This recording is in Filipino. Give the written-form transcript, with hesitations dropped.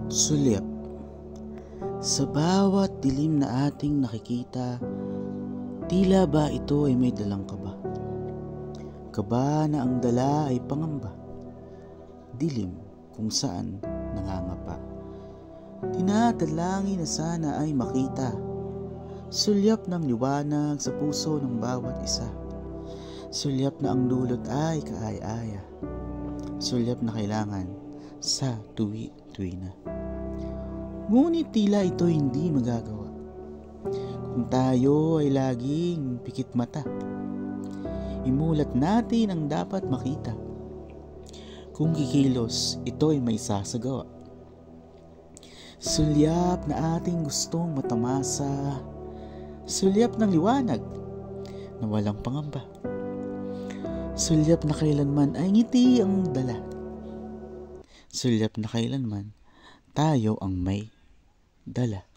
Sulyap. Sa bawat dilim na ating nakikita, tila ba ito ay may dalang kaba? Kaba na ang dala ay pangamba, dilim kung saan nangangapa. Tinadalangin na sana ay makita, sulyap ng liwanag sa puso ng bawat isa. Sulyap na ang dulot ay kaaya-aya, sulyap na kailangan sa tuwi-tuwi na. Ngunit tila ito hindi magagawa kung tayo ay laging pikit mata. Imulat natin ang dapat makita. Kung kikilos, ito ay may sasagawa. Sulyap na ating gustong matamasa, sulyap ng liwanag na walang pangamba. Sulyap na kailanman ay ngiti ang dala. Sulyap na kailanman tayo ang may dala.